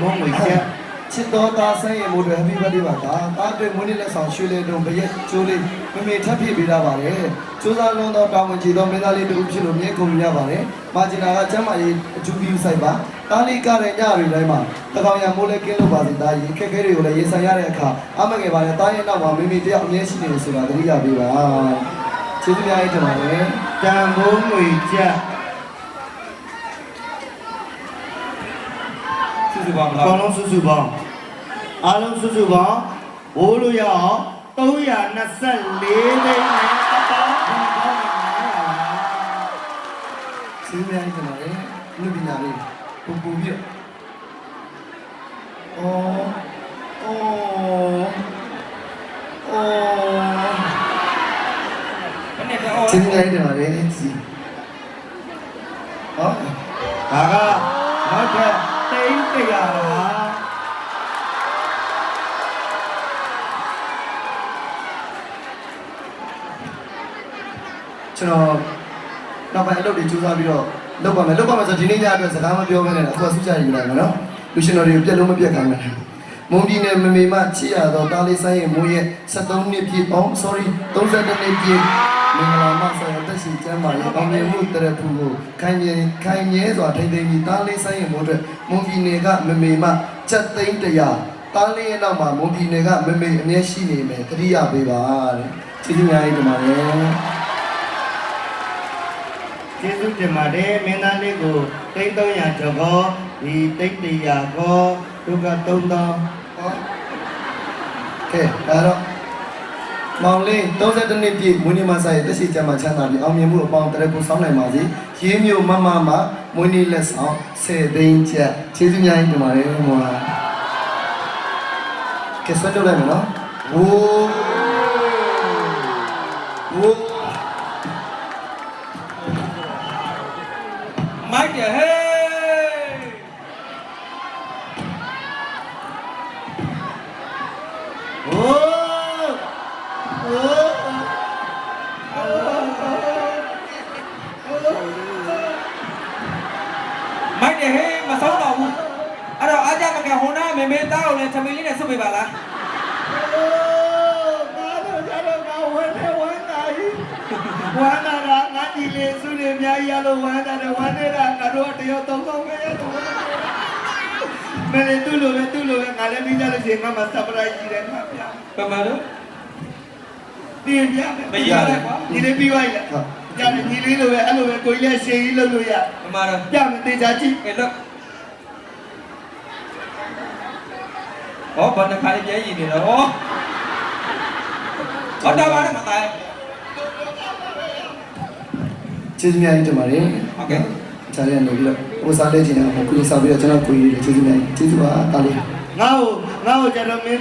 မုံငွေချက် ချစ်တော်သားဆိုင်ရင်မို့Happy Birthday ပါတားတွေ့မွေးနေ့လက်ဆောင်ရွှေလေတုံးဘရက်ကျိုးလေးမမေထပ်ပြပေးတာပါတယ်ကျိုးစားလုံးသောတာဝန်ကြီးသောမင်းသားလေးတို့ဖြစ်လို့မြဲကုန်ရပါတယ်မာဂျီနာကကျမ်းမာရေးအကျူးပြီးဆိုင်ပါတားလေးကတဲ့ညတွေတိုင်းမှာတကောင်ရမိုးလဲကင်းလို့ပါစေတာရေခက်ခဲတွေကိုလည်းရင်ဆိုင်ရတဲ့အခါအမငယ်ပါနဲ့တားရဲ့နောက်မှာမိမိတယောက်အမြဲရှိနေတယ်ဆိုတာသတိရပေးပါကျေးဇူးများကြီးတင်ပါတယ် တန်ဖိုးငွေချက်စုစုပေါင်းအားလုံးစုစုပေါင်းအားလုံးစုစုပေါင်းဘိုးလို့ရအောင်324သိန်းနဲ့တောင်းခံပါ ကျေးဇူးများကြီးတင်ပါတယ်လူပညာလေးပုံပူပြကျေးဇူးများကြီးတင်ပါတယ်ကြီးဟော ဒါကနောက်ထပ်သိန်း100ပါကျွန်တော်နောက်ပိုင်းအလုပ်တွေစူးစမ်းပြီးတော့လုပ်ပါမယ်ဆိုဒီနေ့ညအတွက်စကားမပြောဘဲနဲ့အခုကစုချယူလိုက်မယ်နော်လူရှင်တော်တွေကိုပြက်လုံးမပြက်ခိုင်းမယ်မုံဒီနဲ့မမေမချစ်ရတော့တားလေးဆိုင်ရင်မိုးရဲ့73နှစ်ပြည့်ပေါင်း sorry 32နှစ်ပြည့်မင်္ဂလာမဆိုင်အသက်ရှင်ကျမ်းပါရဲ့အောင်မြင်မှုတရထူကိုခိုင်မြဲစွာထိမ့်သိမ်းပြီးတားလေးဆိုင်ရင်မိုးအတွက်မုံဒီနယ်ကမမေမချက်သိန်း100တားလေးရဲ့နောက်မှာမုံဒီနယ်ကမမေအမြဲရှိနေမယ်တတိယပေးပါတဲ့ကျေးဇူးများကြီးတင်ပါတယ် ကျေးဇူးတင်ပါတယ်မင်းသားလေးကိုသိန်း300ကျော်ကောဒီသိန်း100ကောဒုက္ခ3000ဟော ကဲဒါတော့မောင်လေး32နှစ်ပြည့်မွေးနေ့မဆိုင်တက်ရှိကြမှာချမ်းသာပြီးအောင်မြင်မှုအပေါင်းတရက်ကိုစောင်းနိုင်ပါစေရေးမျိုးမမမမွေးနေ့လက်ဆောင်10သိန်းကျပ်ကျေးဇူးများကြီးတင်ပါတယ်မောင်ကဲဆက်ကြလိုက်မယ်နော်ဝိုး မိုက်တယ်ဟေး โอ้โอ้မိုက်တယ်ဟေးမဆုံးတော့ဘူးအဲ့တော့အားကြမကဟိုနာမေမေသားကိုလည်းသမီးလေးနဲ့ဆုပ်ပေးပါလား ဝမ်းသာတာငါဒီလေစုနေအများကြီးရလို့ဝမ်းသာတယ်ဝမ်းနေတာငါတို့တရောသုံးဆောင်ပဲရတော့မင်းတို့လိုပဲငါလည်းပြီးကြလို့ရှိရင်ငါမှ surprise ကြီးတယ်ငါပြ ပမာတော့ ပြင်ပြမယ်မရဘူးကွာဒီလေးပြီးသွားပြီလားကြတယ်ဒီလေးလိုပဲအဲ့လိုပဲကိုကြီးလည်းရှေ့ကြီးလုပ်လို့ရ ပမာတော့ ပြမယ်တေချာကြည့် ကဲလို့ဟောဘာနှခါလေးပြဲရည်နေတော့ဟောတော့ပါနဲ့မတိုင်း ကျေးဇူးများကြီးတင်ပါတယ် โอเค ဂျာရီကနေပြီးတော့ဟိုစားလေးချင်တာကိုကိုကြီးစားပြီးတော့ကျွန်တော်ကိုကြီးကျေးဇူးများကြီးကျေးဇူးပါတားလေး ငါ့ကိုကျတော့မင်း